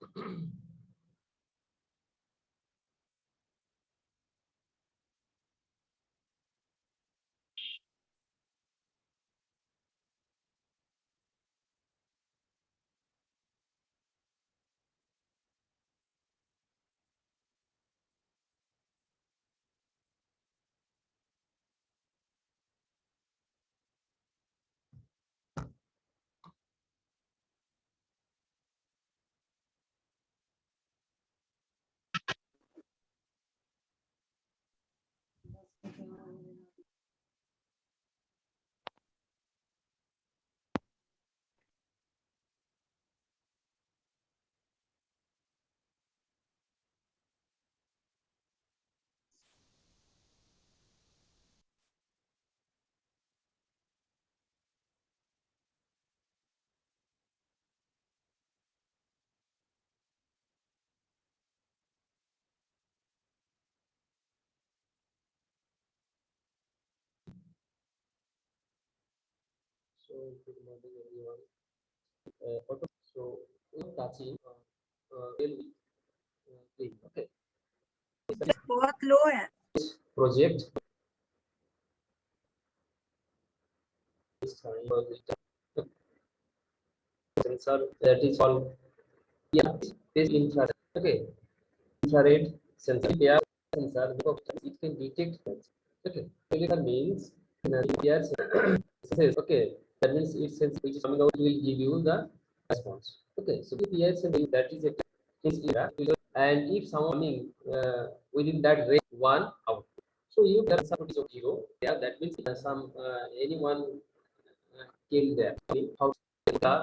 So good morning, everyone. So we're touching really clean. Okay. बहुत लो है. Project is sensor that is called, yeah, this infrared. Okay, infrared sensor. Yeah, sensor it can detect things. Okay, that means yes, okay, that means it sense which is coming out will give you the response. Okay, so yes, that is a is and if someone coming within that range one out, so you get somebody of zero. Yeah, that means some anyone came there. How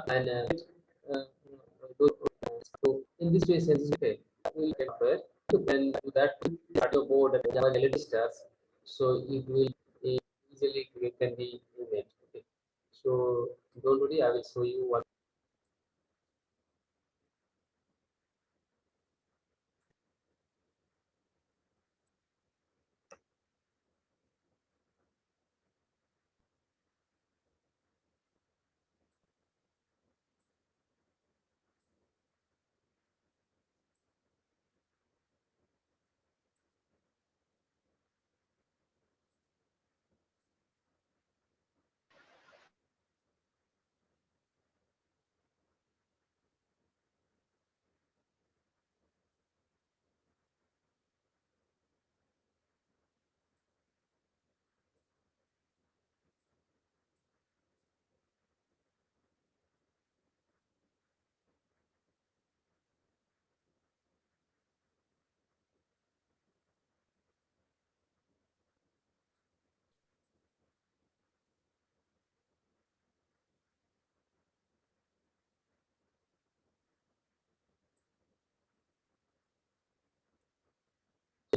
and uh, so in this way, sense okay, we get where to then do that audio board and Java registers, so it will easily can be made. Okay, so don't worry, I will show you what.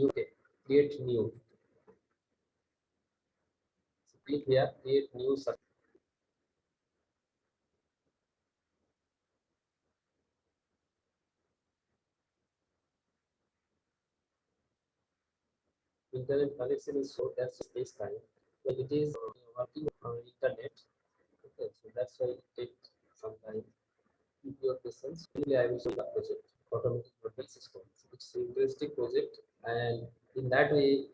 Okay, create new. So click here, create new. Internet connection is so that's space time. When it is working on internet, okay, so that's why it takes some time. Keep your patience. Really, I will show the project, automatic hotel system. It's an interesting project, and in that way,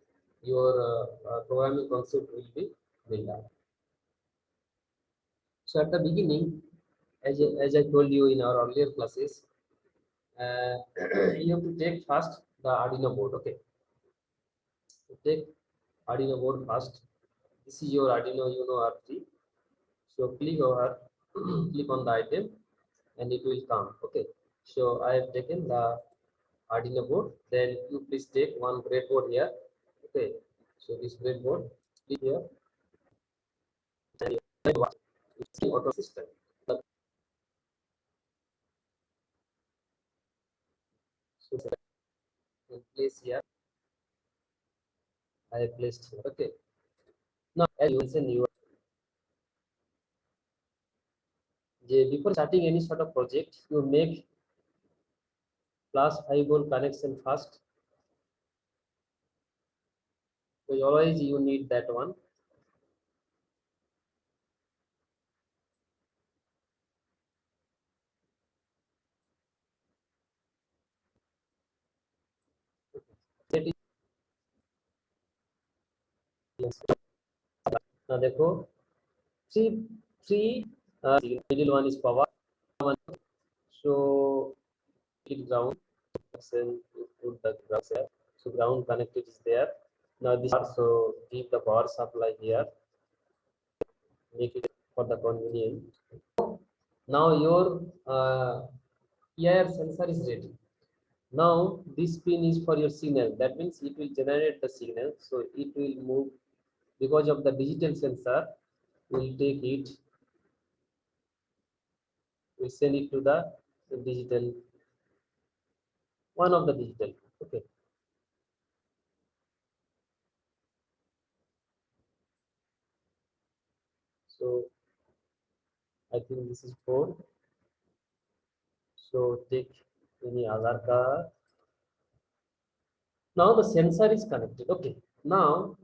your programming concept will be built up. So at the beginning, as I told you in our earlier classes, uh, you have to take first the Arduino board. Okay, so take Arduino board first. This is your Arduino Uno R3. So click over, click on the item, and it will come. Okay, so I have taken the Arduino board. Then you please take one breadboard here. Okay, so this breadboard, click here, and then what? It's the auto system. So in place here, I have placed here. Okay, now as you mentioned, before starting any sort of project, you make +5 volt connection first. So always you need that one. That is, now देखो three middle one is power one, so it ground, then you put the ground there, so ground connected is there. Now this also give the power supply here, make it for the convenient. Now your EIR sensor is ready. Now this pin is for your signal. That means it will generate the signal. So it will move because of the digital sensor. We'll take it. We send it to the digital, one of the digital. Okay. So I think this is 4. So take any Aadhaar card. Now the sensor is connected. Okay. Now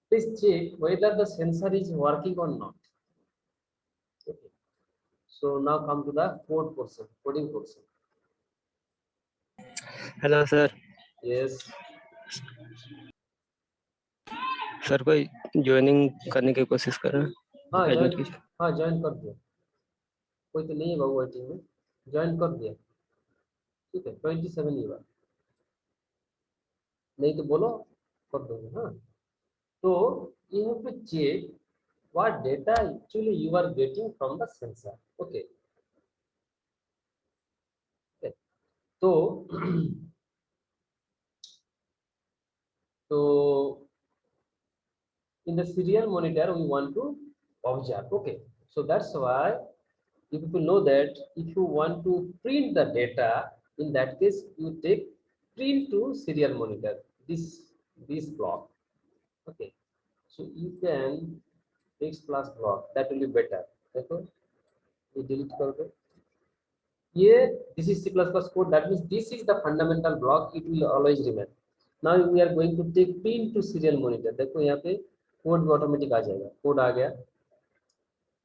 please check whether the sensor is working or not. Okay. So now come to the code portion, coding portion. Hello sir. Yes. Sir कोई joining करने की कोशिश कर रहे हैं? हाँ admit join, कीजिए। हाँ ज्वाइन कर दिया, कोई तो नहीं है बाबू वेटिंग में, ज्वाइन कर दिया, ठीक है 27 युवा, नहीं तो बोलो कर दोगे। हाँ तो you have to check what data actually you are getting from the sensor. Okay. Okay. तो so in the serial monitor we want to observe. Okay, so that's why you people know that if you want to print the data, in that case you take print to serial monitor, this block. Okay, so you can X plus block, that will be better. देखो ये delete कर दो, ये this is C++ code, that means this is the fundamental block, it will always remain. Now we are going to take print to serial monitor. देखो यहाँ पे code भी automatic आ जाएगा, कोड आ गया.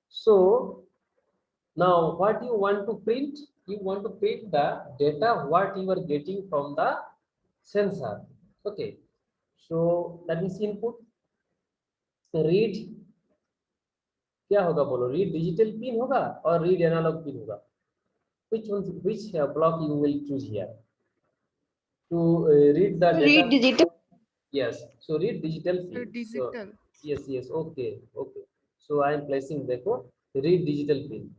So now what you want to print, you want to print the data what you are getting from the sensor. Okay, so that means input, read क्या होगा बोलो, read digital pin होगा और read analog pin होगा. Which one, which block you will choose here to read the data? Read digital. Yes, so read digital pin. Digital. So, yes, okay, okay. So I am placing, देखो read digital pin.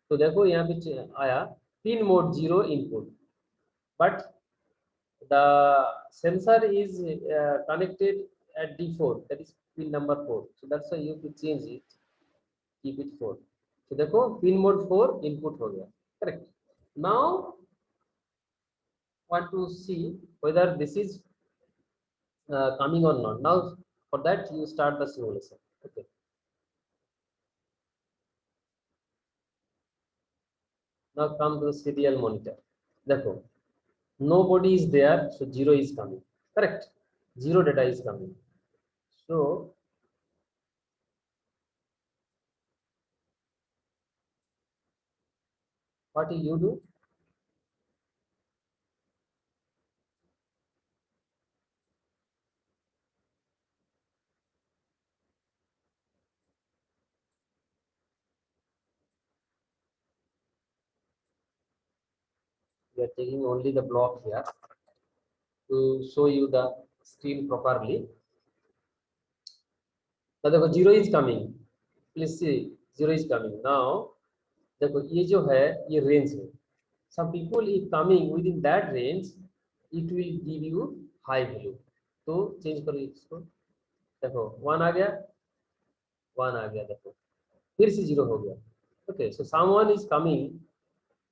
तो देखो यहाँ पे आया pin mode 0 input, but the sensor is connected at D4, that is pin number 4. So that's why you have to change it, keep it 4. So देखो pin mode 4 input हो गया, correct. Now want to see whether this is coming or not. Now for that you start the simulation. Okay. Now come to the serial monitor. देखो nobody is there, so 0 is coming. Correct. 0 data is coming. So what will you do? We are taking only the block here to show you the screen properly. Now देखो 0 is coming. Please see 0 is coming. Now देखो ये जो है ये range है. Some people if coming within that range, it will give you high value. तो change करो इसको. देखो 1 आ गया, 1 आ गया, देखो फिर से 0 हो गया. Okay, so someone is coming.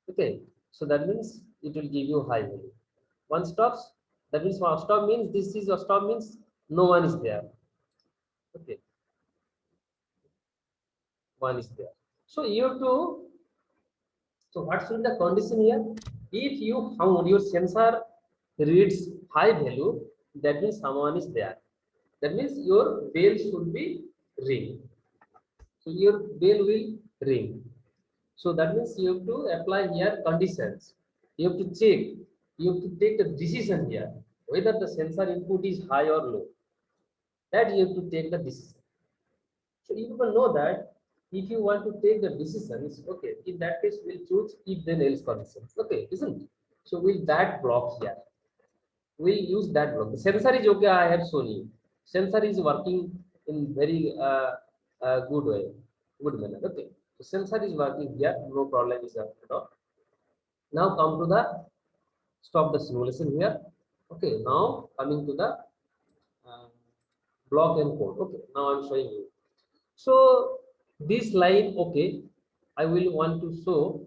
Okay, so that means it will give you high value. One stops, that means one stop means this is a stop means no one is there. Okay, one is there. So you have to, so what should be the condition here? If you found your sensor reads high value, that means someone is there. That means your bell should be ring. So your bell will ring. So that means you have to apply here conditions. You have to check. You have to take the decision here. whether the sensor input is high or low, that you have to take the decision. So you will know that if you want to take the decisions, okay, in that case we'll choose if then else conditions, okay, isn't it? So with that block here, we'll use that block. The sensor is okay, I have shown you. Sensor is working in very good way, good manner, okay. So sensor is working here, no problem is at all. Now come to the stop the simulation here. Okay, now coming to the uh, block and code. Okay, now I'm showing you. So this line, okay, I will want to show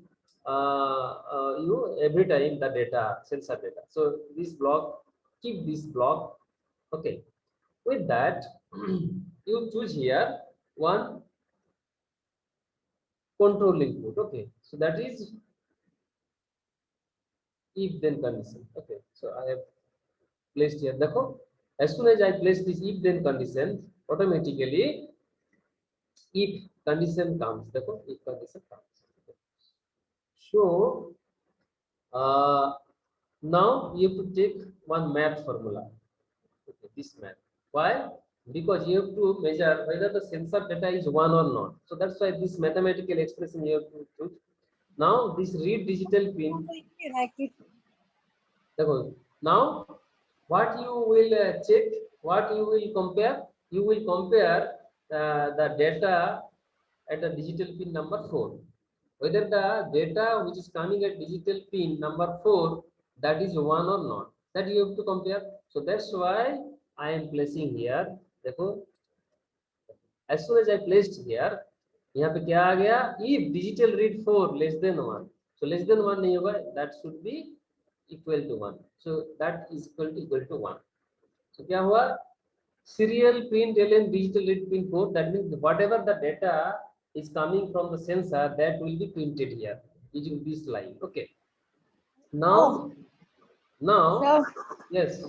you every time the data, sensor data. So this block, keep this block. Okay, with that, you choose here one control input. Okay, so that is if then condition. Okay, so I have placed here. देखो, as soon as I place this if then condition, automatically if condition comes. देखो, if condition comes. Okay. So now you have to take one math formula. Okay, this math. Why? Because you have to measure whether the sensor data is one or not. So that's why this mathematical expression you have to choose. Now this read digital pin. Now what you will check, what you will compare, you will compare the data at the digital pin number 4, whether the data which is coming at digital pin number 4 that is 1 or not, that you have to compare. So that's why I am placing here. देखो, as soon as I placed here, यहाँ पे क्या आ गया, if digital read 4 less than 1, so less than 1 नहीं होगा, that should be equal to 1, so that is equal to 1. So क्या हुआ, serial pin ln digital read pin 4, that means whatever the data is coming from the sensor that will be printed here using this line. Okay, now yes,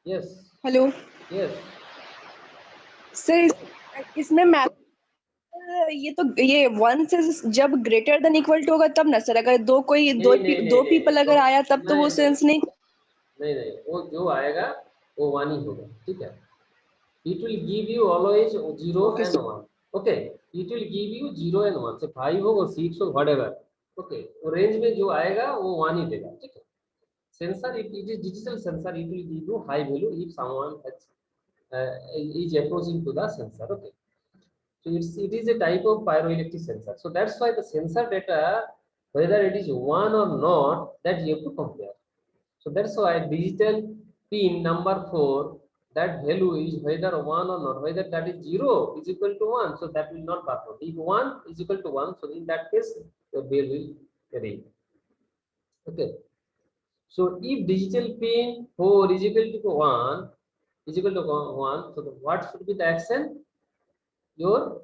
yes, hello yes. Sir, इसमें math ये तो ये one से जब greater than equal to होगा तब ना sir, अगर दो कोई दो नहीं, पीपल अगर आया तब तो वो सेंस नहीं। नहीं, वो जो आएगा वो 1 ही होगा, ठीक है. It will give you always 0 Okay, and 1. Okay, it will give you 0 and 1. So 5 हो or 6 हो, whatever. Okay, वो रेंज में जो आएगा वो 1 ही देगा, ठीक है. Sensor, if it is digital sensor, it will give you high value if someone has, is approaching to the sensor. Okay, so it is a type of pyroelectric sensor. So that's why the sensor data, whether it is 1 or not, that you have to compare. So that's why digital pin number 4, that value is whether 1 or not, whether that is 0 is equal to 1, so that will not perform. If 1 is equal to 1, so in that case your bell will ring. Okay, so if digital pin 4 is equal to 1, so what should be the action? Your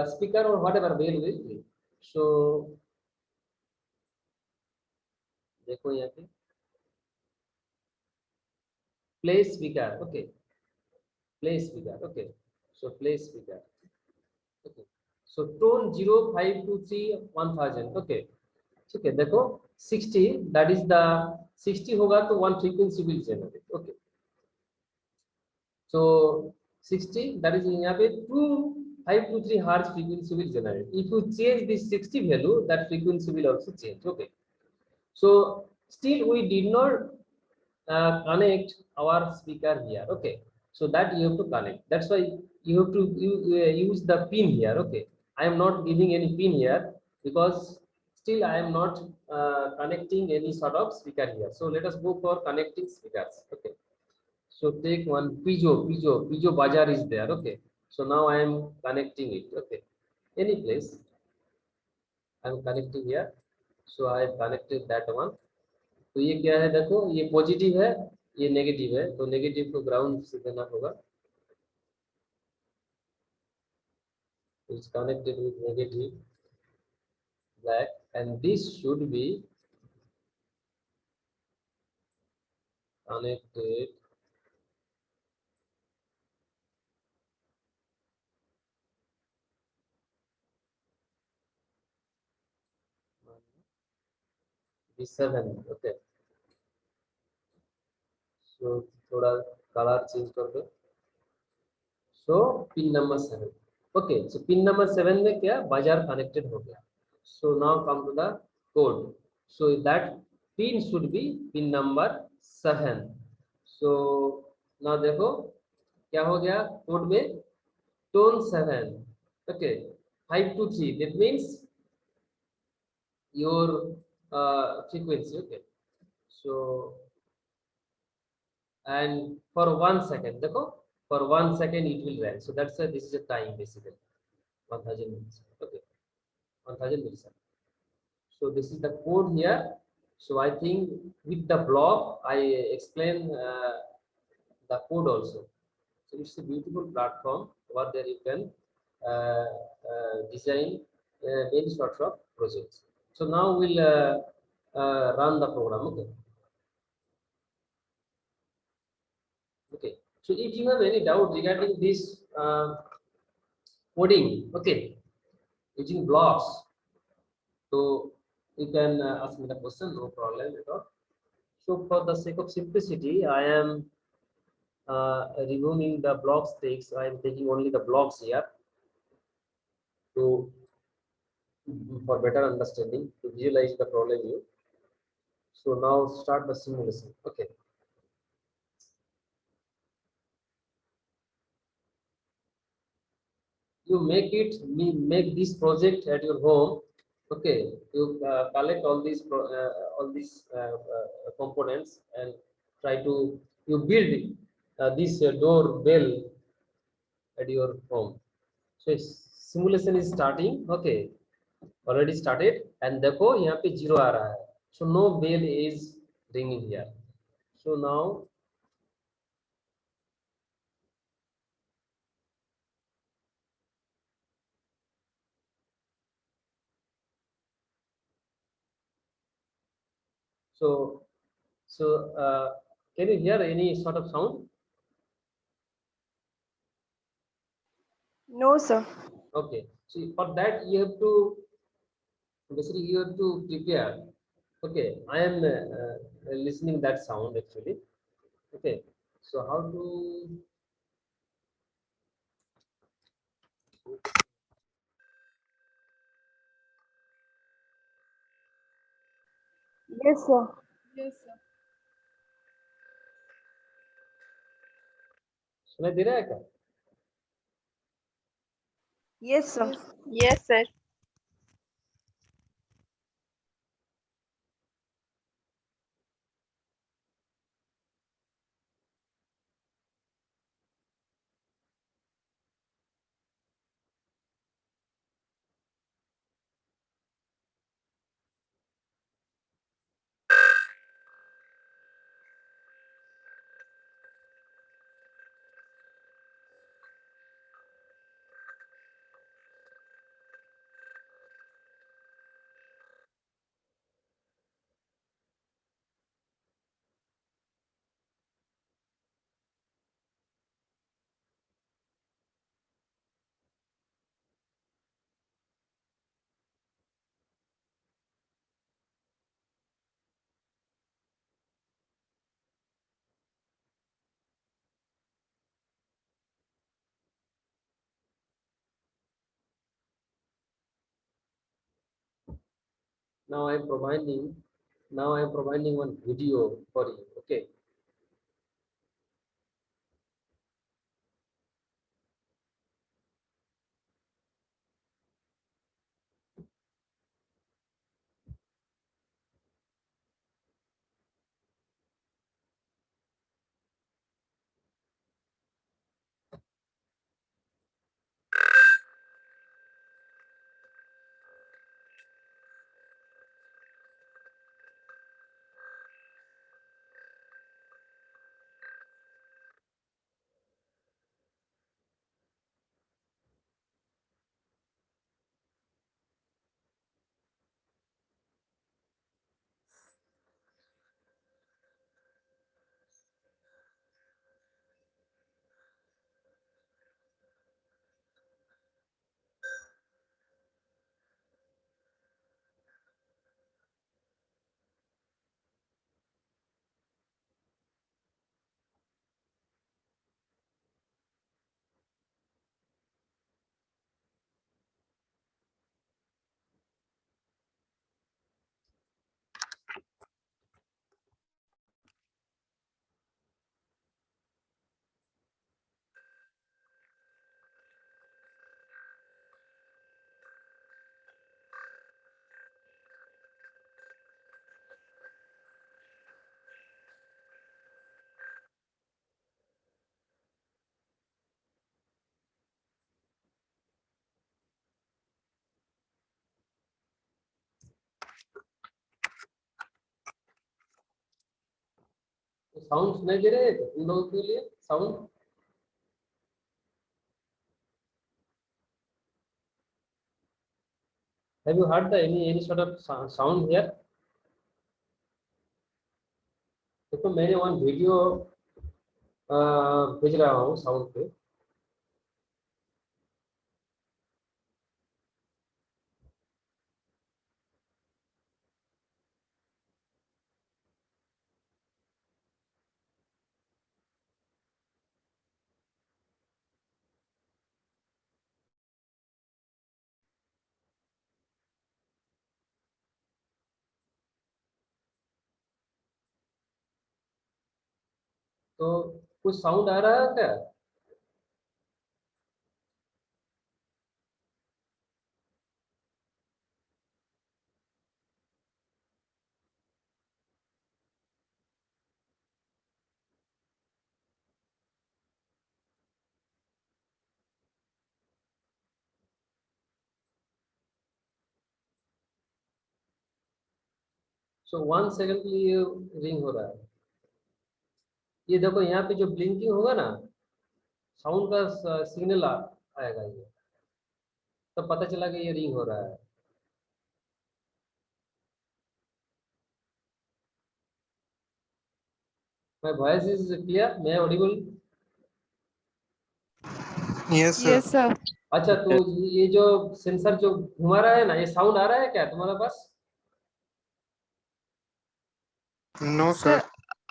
speaker or whatever bell will ring. So देखो यहाँ पे play speaker. Okay, play speaker. Okay, so play speaker. Okay, so tone 0523 1000. Okay, ठीक है, देखो 60, that is the 60 होगा तो one frequency will generate. Okay, so 60, that is यहाँ पे 2523 hertz frequency will generate. If you change this 60 value, that frequency will also change. Okay, so still we did not connect our speaker here. Okay, so that you have to connect. That's why you have to use the pin here. Okay, I am not giving any pin here because still I am not connecting any sort of speaker here. So let us go for connecting speakers. Okay, so take one piezo bajar is there. Okay, so now I am connecting it. Okay, any place I am connecting here, so I have connected that one. तो ये क्या है, देखो ये positive है, ये negative है, तो नेगेटिव को ग्राउंड से देना होगा. It's connected with negative black and this should be connected B7. Okay, so थोड़ा color change कर दो. So pin number 7. Okay, so pin number 7 में क्या बाजार connected हो गया. So now come to the code. So that pin should be pin number 7. So now देखो क्या हो गया कोड में tone 7. Okay, 5 to 3. That means your frequency. Okay, so and for 1 second देखो for 1 second it will run. So that's a, this is a time basically 1000 milliseconds. Okay, 1000 milliseconds. So this is the code here. So I think with the block I explain the code also. So it's a beautiful platform over there you can design many sorts of projects. So now we'll run the program. Okay. Okay. So if you have any doubt regarding this coding, okay, using blocks, so you can ask me the question, no problem at all. So for the sake of simplicity, I am removing the blocks takes. I am taking only the blocks here to for better understanding to visualize the problem view. So now start the simulation. Okay. You make this project at your home. Okay, you collect all these components and try to you build this door bell at your home. So simulation is starting. Okay, already started and देखो यहाँ पे 0 आ रहा है. So no bell is ringing here. So now so can you hear any sort of sound? No, sir. Okay, so for that you have to basically you have to prepare. Okay, I am listening that sound actually. Okay, so how to Yes, sir. सुनाई दे रहा है क्या? Yes, sir. Yes, sir. Now I am providing one video for you. Okay. Sound सुनाई दे रहे हैं उन लोगों के लिए sound? Have you heard the any sort of sound here? देखो मैंने वन वीडियो भेज रहा हूँ साउंड पे। तो कुछ साउंड आ रहा है क्या? सो 1 सेकंड के लिए रिंग हो रहा है। ये देखो यहाँ पे जो ब्लिंकिंग होगा ना, साउंड का सिग्नल आएगा ये, तब पता चला कि ये रिंग हो रहा है। My voice is clear? मैं Audible? Yes, sir. Yes, sir. अच्छा, तो ये जो सेंसर जो घुमा रहा है ना, ये साउंड आ रहा है क्या तुम्हारे पास? No, sir.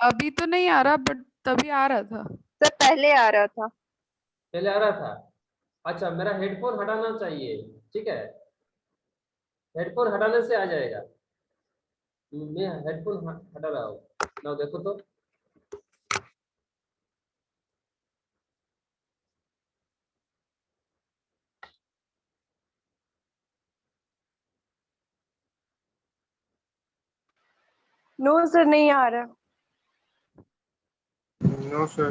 अभी तो नहीं आ रहा बट तभी आ रहा था। सर पहले आ रहा था। पहले आ रहा था? अच्छा, मेरा हेडफोन हटाना चाहिए, ठीक है? हेडफोन हटाने से आ जाएगा। मैं हेडफोन हटा रहा हूँ ना, देखो तो। नो सर नहीं आ रहा। No, sir.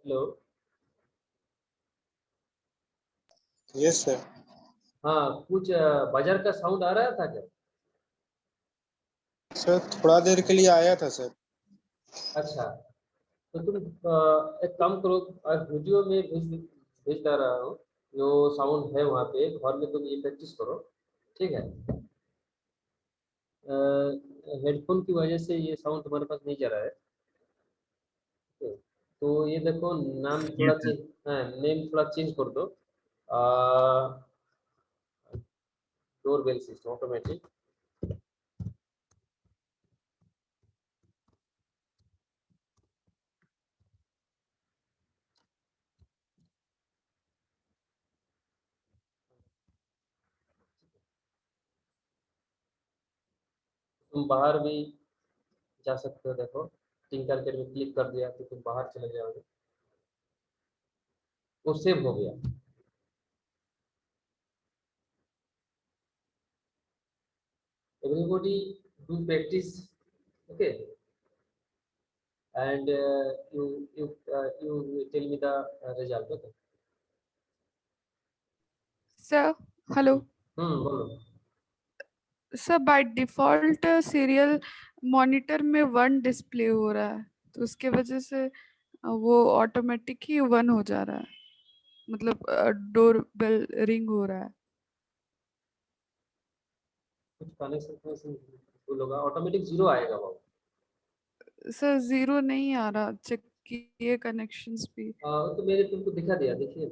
Hello. Yes, sir. हाँ, कुछ बाजार का साउंड आ रहा था क्या? सर थोड़ा देर के लिए आया था सर। अच्छा, तो तुम एक काम करो, वीडियो में भेज दे रहा हूँ, जो साउंड है वहाँ पे घर में तुम ये प्रैक्टिस करो, ठीक है? हेडफोन की वजह से ये साउंड तुम्हारे पास नहीं जा रहा है। ठीक है? तो ये देखो, नाम थोड़ा चेंज, हाँ नेम थोड़ा चेंज कर दो। Door bell system automatic. तुम बाहर भी जा सकते हो, देखो टिंकर के में क्लिक कर दिया तो तुम बाहर चले जाओगे, वो सेव हो गया। Everybody do practice, okay? And you tell me the result, okay? Sir, hello. बोलो। Sir, by default serial monitor में 1 डिस्प्ले हो रहा है, तो उसके वजह से वो ऑटोमेटिक ही 1 हो जा रहा है, मतलब डोर बेल रिंग हो रहा है। कुछ कनेक्शन भूल होगा, ऑटोमेटिक 0 आएगा वो। सर 0 नहीं आ रहा, चेक किए कनेक्शंस भी। तो मैंने तुमको दिखा दिया, देखिए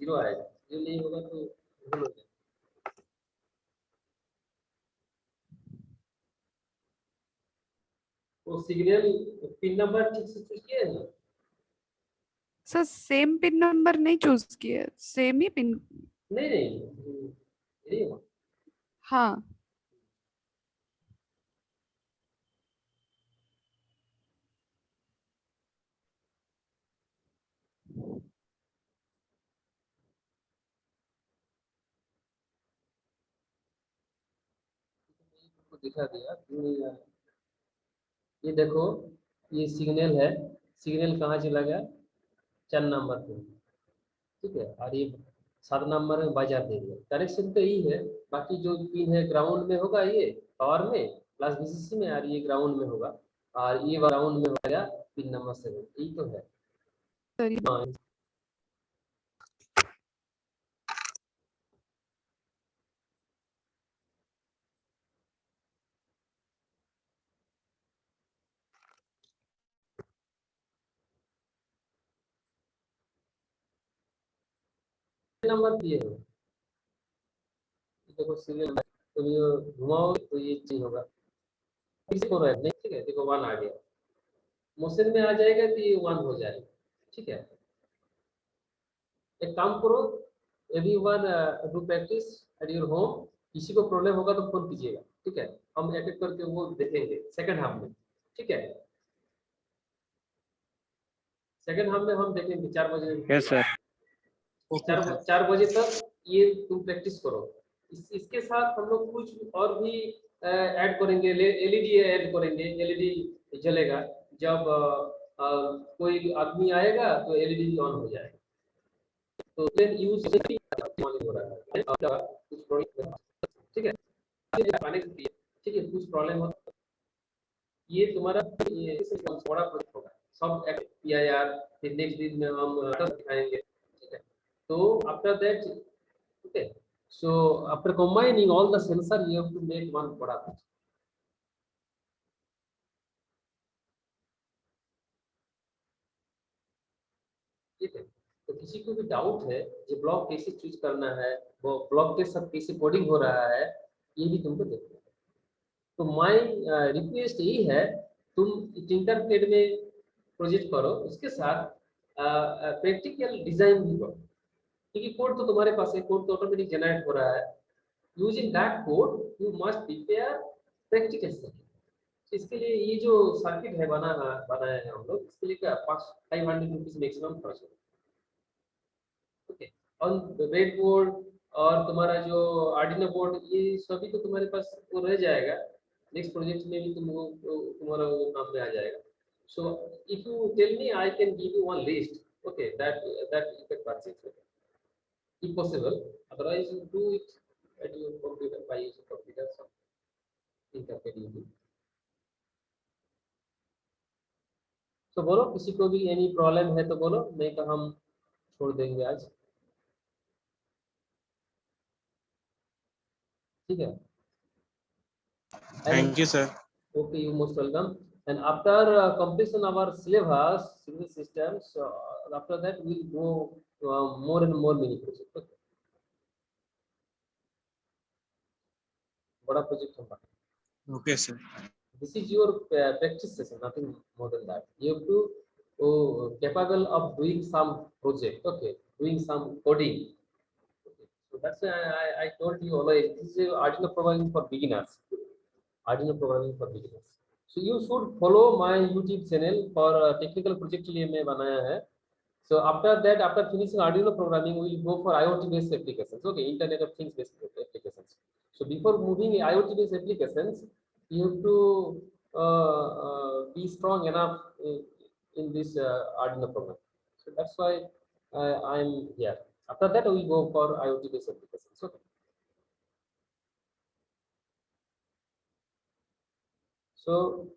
0 आएगा, 0 नहीं होगा तो भूल हो जाएगा। वो सिग्नल पिन नंबर ठीक से चूज किया है ना? सर सेम पिन नंबर नहीं चूज किए, सेम ही पिन। नहीं नहीं, यही होगा। हाँ तुमको दिखा दिया, क्यों नहीं आया? ये देखो, ये सिग्नल है, सिग्नल कहाँ चला गया? 4 नंबर पे, ठीक है, और ये 7 नंबर में बाजार दे दिया। कनेक्शन तो यही है, बाकी जो पिन है ग्राउंड में होगा, ये पावर में प्लस वीसीसी में, और ये ग्राउंड में होगा, और ये ग्राउंड में हो गया पिन नंबर 7, यही तो है। सर ये हाँ, नंबर दिए हो, देखो सीरियल, तो ये घुमाओ तो ये चेंज होगा, फिर से हो रहा है नहीं, ठीक है, देखो 1 आ गया, मोशन में आ जाएगा तो ये 1 हो जाएगा, ठीक है। एक काम करो, everyone do practice at your home, किसी को प्रॉब्लम होगा तो फोन कीजिएगा, ठीक है, हम एक एक करके वो देखेंगे सेकंड हाफ में, ठीक है। सेकंड हाफ में हम देखेंगे 4 बजे, यस सर। Okay sir. 4 बजे तक ये तुम प्रैक्टिस करो। इसके साथ हम लोग कुछ और भी ऐड करेंगे, एलईडी ऐड करेंगे, एलईडी जलेगा जब कोई आदमी आएगा तो एलईडी ऑन हो जाएगा, तो देन यूज हो रहा है आपका कुछ प्रॉब्लम, ठीक है, ठीक है, कुछ प्रॉब्लम हो, ये तुम्हारा ये बड़ा प्रोजेक्ट होगा, सब पीआईआर, फिर नेक्स्ट दिन में हम दिखाएंगे, ठीक है। तो after that, okay, so after combining all the sensor you have to make one product, ठीक है। तो किसी को भी डाउट है ये ब्लॉक कैसे चूज करना है, वो ब्लॉक के साथ कैसे कोडिंग हो रहा है, ये भी तुमको देखना है। तो माय रिक्वेस्ट यही है, तुम इंटरप्रेट में प्रोजेक्ट करो, उसके साथ प्रैक्टिकल डिजाइन भी करो, क्योंकि कोड तो तुम्हारे पास है, कोड तो ऑटोमेटिक जनरेट हो रहा है, using that code you must prepare practical circuit. इसके लिए ये जो सर्किट है बनाया है हम लोग, इसके लिए क्या 500 रुपीज मैक्सिमम खर्च होगा, ओके। ऑन रेड बोर्ड और तुम्हारा जो आर्डिनो बोर्ड, ये सभी तो तुम्हारे पास वो रह जाएगा, नेक्स्ट प्रोजेक्ट में भी तुम्हारा वो काम में आ जाएगा। So if you tell me I can give you one list, okay, that you can purchase if possible, otherwise you do it at your computer by using computer some interpret using। तो बोलो, किसी को भी any problem है तो बोलो, नहीं तो हम छोड़ देंगे आज, ठीक है। Thank you sir. Okay, you most welcome. And after completion of our syllabus, civil systems, after that we'll go more and more mini project, okay? बड़ा project होगा। Okay sir. This is your practice session, nothing more than that. You have to capable of doing some project, okay, doing some coding. Okay. So that's why I told you always, this is Arduino programming for beginners. Arduino programming for beginners. So you should follow my YouTube channel for technical project लिए मैं बनाया है। So after that, after finishing Arduino programming, we will go for IoT based applications, okay, Internet of Things based applications. So before moving IoT based applications, you have to be strong enough in this Arduino program. So that's why I'm here. After that, we go for IoT based applications. Okay. So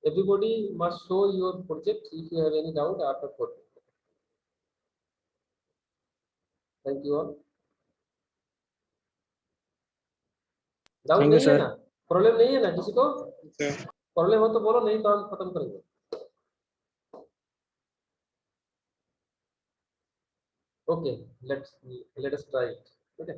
everybody must show your project if you have any doubt after 4. Thank you all. Doubt Thank you, नहीं है sir. ना, problem नहीं है ना किसी को? sir. Problem हो तो बोलो, नहीं तो हम खत्म करेंगे. Okay, let us try it. Okay.